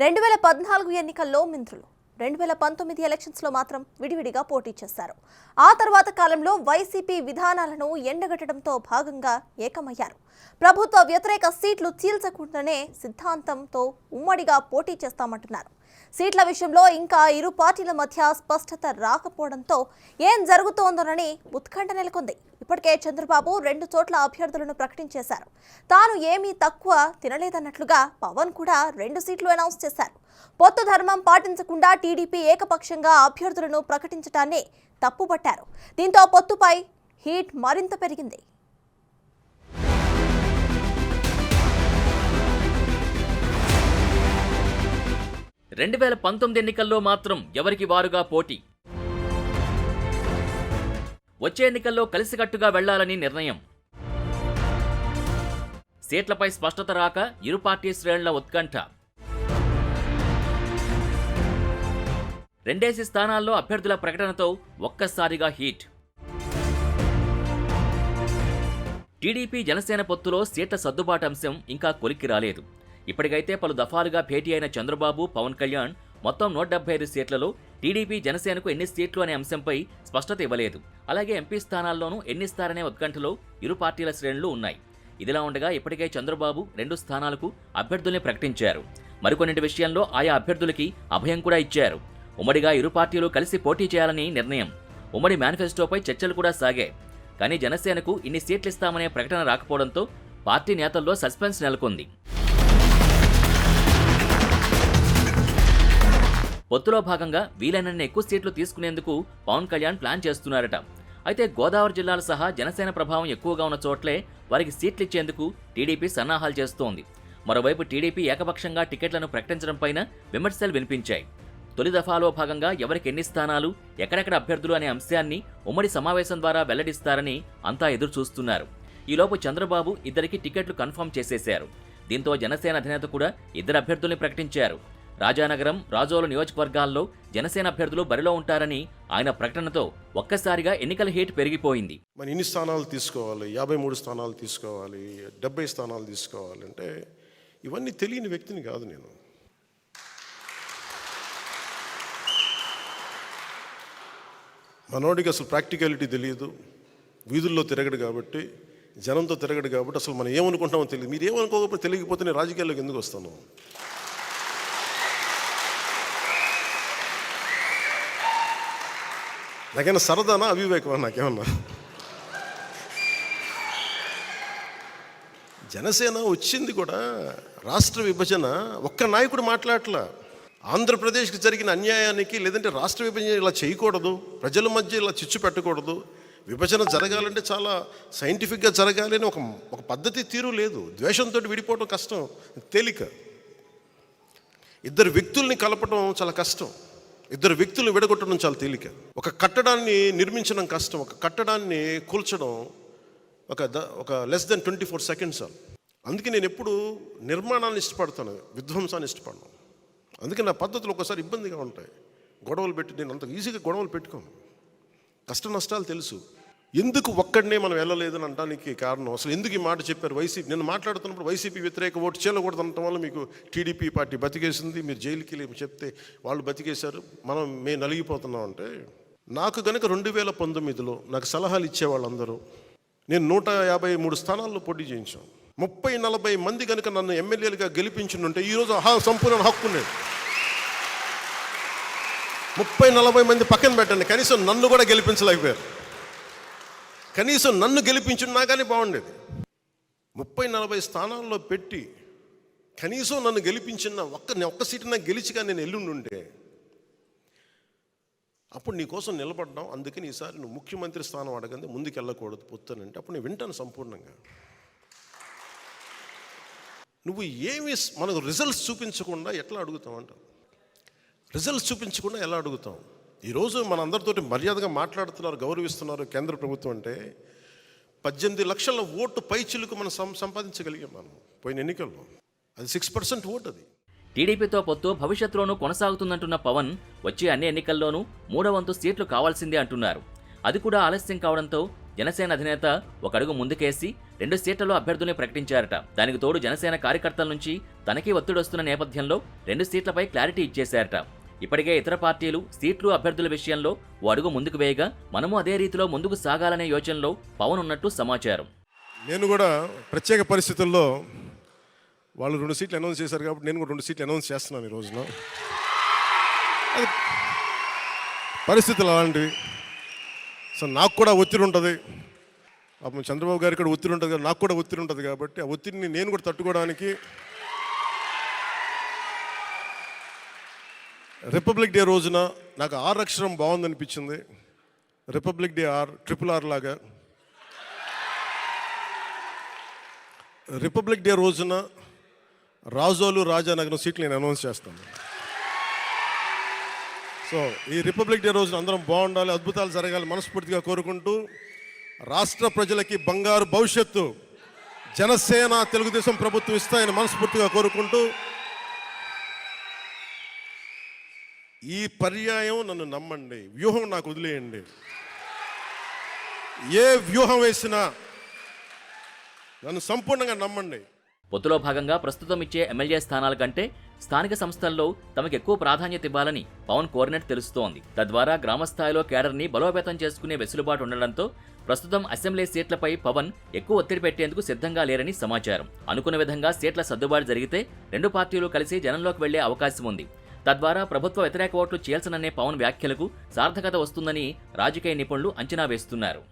2014 ఎన్నికల్లో మింత్రులు 2019 ఎలక్షన్స్లో మాత్రం విడివిడిగా పోటీ చేశారు. ఆ తర్వాత కాలంలో వైసీపీ విధానాలను ఎండగట్టడంతో భాగంగా ఏకమయ్యారు. ప్రభుత్వ వ్యతిరేక సీట్లు చీల్చకుండానే సిద్ధాంతంతో ఉమ్మడిగా పోటీ చేస్తామంటున్నారు. సీట్ల విషయంలో ఇంకా ఇరు పార్టీల మధ్య స్పష్టత రాకపోవడంతో ఏం జరుగుతోందోనని ఉత్కంఠ నెలకొంది. ఇప్పటికే చంద్రబాబు 2 చోట్ల అభ్యర్థులను ప్రకటించేశారు. తాను ఏమీ తక్కువ తినలేదన్నట్లుగా పవన్ కూడా 2 సీట్లు అనౌన్స్ చేశారు. పొత్తు ధర్మం పాటించకుండా టీడీపీ ఏకపక్షంగా అభ్యర్థులను ప్రకటించడాన్ని తప్పుపట్టారు. దీంతో పొత్తుపై హీట్ మరింత పెరిగింది. రెండు 2019 ఎన్నికల్లో మాత్రం ఎవరికి వారుగా పోటీ. వచ్చే ఎన్నికల్లో కలిసికట్టుగా వెళ్లాలని నిర్ణయం. సీట్లపై స్పష్టత రాక ఇరు పార్టీ శ్రేణుల ఉత్కంఠ. 2 స్థానాల్లో అభ్యర్థుల ప్రకటనతో ఒక్కసారిగా హీట్. టీడీపీ జనసేన పొత్తులో సీట్ల సర్దుబాటు అంశం ఇంకా కొలిక్కి రాలేదు. ఇప్పటికైతే పలు దఫాలుగా భేటీ అయిన చంద్రబాబు, పవన్ కళ్యాణ్ మొత్తం 175 సీట్లలో టీడీపీ జనసేనకు ఎన్ని సీట్లు అనే అంశంపై స్పష్టత ఇవ్వలేదు. అలాగే ఎంపీ స్థానాల్లోనూ ఎన్నిస్తారనే ఉత్కంఠలో ఇరు పార్టీల శ్రేణులు ఉన్నాయి. ఇదిలా ఉండగా ఇప్పటికే చంద్రబాబు 2 స్థానాలకు అభ్యర్థుల్ని ప్రకటించారు. మరికొన్నింటి విషయంలో ఆయా అభ్యర్థులకి అభయం కూడా ఇచ్చారు. ఉమ్మడిగా ఇరు పార్టీలు కలిసి పోటీ చేయాలని నిర్ణయం. ఉమ్మడి మేనిఫెస్టోపై చర్చలు కూడా సాగాయి. కానీ జనసేనకు ఇన్ని సీట్లు ఇస్తామనే ప్రకటన రాకపోవడంతో పార్టీ నేతల్లో సస్పెన్స్ నెలకొంది. పొత్తులో భాగంగా వీలైనన్ని ఎక్కువ సీట్లు తీసుకునేందుకు పవన్ కళ్యాణ్ ప్లాన్ చేస్తున్నారట. అయితే గోదావరి జిల్లాలు సహా జనసేన ప్రభావం ఎక్కువగా ఉన్న చోట్లే వారికి సీట్లు ఇచ్చేందుకు టీడీపీ సన్నాహాలు చేస్తోంది. మరోవైపు టీడీపీ ఏకపక్షంగా టికెట్లను ప్రకటించడంపైన విమర్శలు వినిపించాయి. తొలి దఫాలో భాగంగా ఎవరికి ఎన్ని స్థానాలు, ఎక్కడెక్కడ అభ్యర్థులు అనే అంశాన్ని ఉమ్మడి సమావేశం ద్వారా వెల్లడిస్తారని అంతా ఎదురు చూస్తున్నారు. ఈలోపు చంద్రబాబు ఇద్దరికి టికెట్లు కన్ఫర్మ్ చేసేశారు. దీంతో జనసేన అధినేత కూడా 2 అభ్యర్థుల్ని ప్రకటించారు. రాజానగరం, రాజోలు నియోజకవర్గాల్లో జనసేన అభ్యర్థులు బరిలో ఉంటారని ఆయన ప్రకటనతో ఒక్కసారిగా ఎన్నికల హీట్ పెరిగిపోయింది. మరి ఇన్ని స్థానాలు తీసుకోవాలి, 53 స్థానాలు తీసుకోవాలి, 70 స్థానాలు తీసుకోవాలి అంటే ఇవన్నీ తెలియని వ్యక్తిని కాదు నేను. మనోడికి అసలు ప్రాక్టికాలిటీ తెలియదు, వీధుల్లో తిరగడు కాబట్టి, జనంతో తిరగడు కాబట్టి అసలు మనం ఏమనుకుంటామో తెలియదు. మీరు ఏమనుకోకపోతే తెలియకపోతే నేను రాజకీయాల్లోకి ఎందుకు వస్తాను? నాకైనా సరదానా అవివేకమా? నాకేమన్నా జనసేన వచ్చింది కూడా రాష్ట్ర విభజన ఒక్క నాయకుడు మాట్లాడట్లా. ఆంధ్రప్రదేశ్కి జరిగిన అన్యాయానికి, లేదంటే రాష్ట్ర విభజన ఇలా చేయకూడదు, ప్రజల మధ్య ఇలా చిచ్చు పెట్టకూడదు, విభజన జరగాలంటే చాలా సైంటిఫిక్గా జరగాలి అని ఒక పద్ధతి తీరు లేదు. ద్వేషంతో విడిపోవడం కష్టం, తేలిక. 2 వ్యక్తుల్ని కలపడం చాలా కష్టం, 2 వ్యక్తులు విడగొట్టడం చాలా తేలిక. ఒక కట్టడాన్ని నిర్మించడం కష్టం, ఒక కట్టడాన్ని కూల్చడం ఒక లెస్ దెన్ 24 సెకండ్స్. అందుకే నేను ఎప్పుడు నిర్మాణాన్ని ఇష్టపడతాను, విధ్వంసాన్ని ఇష్టపడను. అందుకే నా పద్ధతులు ఒకసారి ఇబ్బందిగా ఉంటాయి. గొడవలు పెట్టి నేను అంత ఈజీగా గొడవలు పెట్టుకోను. కష్ట నష్టాలు తెలుసు. ఎందుకు ఒక్కడనే మనం వెళ్ళలేదని అనడానికి కారణం, అసలు ఎందుకు ఈ మాట చెప్పారు వైసీపీ? నేను మాట్లాడుతున్నప్పుడు వైసీపీ వ్యతిరేక ఓటు చేయకూడదు అనటం వల్ల మీకు టీడీపీ పార్టీ బతికేసింది, మీరు జైలుకి వెళ్ళి చెప్తే వాళ్ళు బతికేశారు, మేము నలిగిపోతున్నాం అంటే. నాకు కనుక 2019లో నాకు సలహాలు ఇచ్చేవాళ్ళందరూ, నేను 153 స్థానాల్లో పోటీ చేయించాం. 30-40 మంది కనుక నన్ను ఎమ్మెల్యేలుగా గెలిపించుంటే ఈరోజు సంపూర్ణ హక్కు ఉండేది. 30-40 మంది పక్కన పెట్టండి, కనీసం నన్ను కూడా గెలిపించలేకపోయారు. కనీసం నన్ను గెలిపించున్నా కానీ బాగుండేది. 30-40 స్థానాల్లో పెట్టి కనీసం నన్ను గెలిపించిన ఒక్క సీటు నాకు గెలిచిగా నేను ఎల్లుండుంటే అప్పుడు నీ కోసం నిలబడ్డాం, అందుకని ఈసారి నువ్వు ముఖ్యమంత్రి స్థానం అడగండి, ముందుకు వెళ్ళకూడదు పొత్తానంటే అప్పుడు నేను వింటాను సంపూర్ణంగా. నువ్వు ఏమి మనకు రిజల్ట్స్ చూపించకుండా ఎట్లా అడుగుతావు అంట? రిజల్ట్స్ చూపించకుండా ఎలా అడుగుతాం? ఈరోజు మనందరితోటి మర్యాదగా మాట్లాడుతున్నారు, గౌరవిస్తున్నారు కేంద్ర ప్రభుత్వం అంటే. 18 లక్షల ఓటు పైచిలుకు మనం సంపాదించగలిగాం మనం పోయిన ఎన్నికల్లో. అది 6% ఓటు. అది టీడీపీతో పొత్తు భవిష్యత్తులోనూ కొనసాగుతుందంటున్న పవన్ వచ్చే అన్ని ఎన్నికల్లోనూ 3 వంతు సీట్లు కావాల్సిందే అంటున్నారు. అది కూడా ఆలస్యం కావడంతో జనసేన అధినేత ఒక అడుగు ముందుకేసి 2 సీట్లలో అభ్యర్థుల్ని ప్రకటించారట. దానికి తోడు జనసేన కార్యకర్తల నుంచి తనకి ఒత్తిడి వస్తున్న నేపథ్యంలో 2 సీట్లపై క్లారిటీ ఇచ్చేశారట. ఇప్పటికే ఇతర పార్టీలు సీట్లు అభ్యర్థుల విషయంలో ఓ అడుగు ముందుకు వేయగా మనము అదే రీతిలో ముందుకు సాగాలనే యోచనలో పవన్ ఉన్నట్టు సమాచారం. నేను కూడా ప్రత్యేక పరిస్థితుల్లో వాళ్ళు 2 సీట్లు అనౌన్స్ చేశారు కాబట్టి నేను కూడా 2 సీట్లు అనౌన్స్ చేస్తున్నాను ఈ రోజున. అది పరిస్థితులు అలాంటివి. సో నాకు కూడా ఒత్తిడి ఉంటుంది, అప్పుడు చంద్రబాబు గారికి కూడా ఒత్తిడి ఉంటుంది, నాకు కూడా ఒత్తిడి ఉంటుంది. కాబట్టి ఆ ఒత్తిడిని నేను కూడా తట్టుకోవడానికి రిపబ్లిక్ డే రోజున నాకు R అక్షరం బాగుందనిపించింది. రిపబ్లిక్ డే RRR లాగా రిపబ్లిక్ డే రోజున రాజోలు రాజానగరం సీట్లు నేను అనౌన్స్ చేస్తాను. సో ఈ రిపబ్లిక్ డే రోజున అందరం బాగుండాలి, అద్భుతాలు జరగాలి మనస్ఫూర్తిగా కోరుకుంటూ, రాష్ట్ర ప్రజలకి బంగారు భవిష్యత్తు జనసేన తెలుగుదేశం ప్రభుత్వం ఇస్తాయని మనస్ఫూర్తిగా కోరుకుంటూ, ఈ పర్యాయం నన్ను నమ్మండి, వ్యూహం నాకు వదిలేయండి. ఏ వ్యూహం వేసినా నన్ను సంపూర్ణంగా నమ్మండి. పొత్తులో భాగంగా ప్రస్తుతం ఇచ్చే ఎమ్మెల్యే స్థానాల కంటే స్థానిక సంస్థల్లో తమకు ఎక్కువ ప్రాధాన్యత ఇవ్వాలని పవన్ కోరినట్టు తెలుస్తోంది. తద్వారా గ్రామస్థాయిలో కేడర్ని బలోపేతం చేసుకునే వెసులుబాటు ఉండడంతో ప్రస్తుతం అసెంబ్లీ సీట్లపై పవన్ ఎక్కువ ఒత్తిడి పెట్టేందుకు సిద్ధంగా లేరని సమాచారం. అనుకున్న విధంగా సీట్ల సర్దుబాటు జరిగితే 2 పార్టీలు కలిసి జనంలోకి వెళ్లే అవకాశం ఉంది. తద్వారా ప్రభుత్వ వ్యతిరేక ఓట్లు చీల్చననే పవన్ వ్యాఖ్యలకు సార్థకత వస్తుందని రాజకీయ నిపుణులు అంచనా వేస్తున్నారు.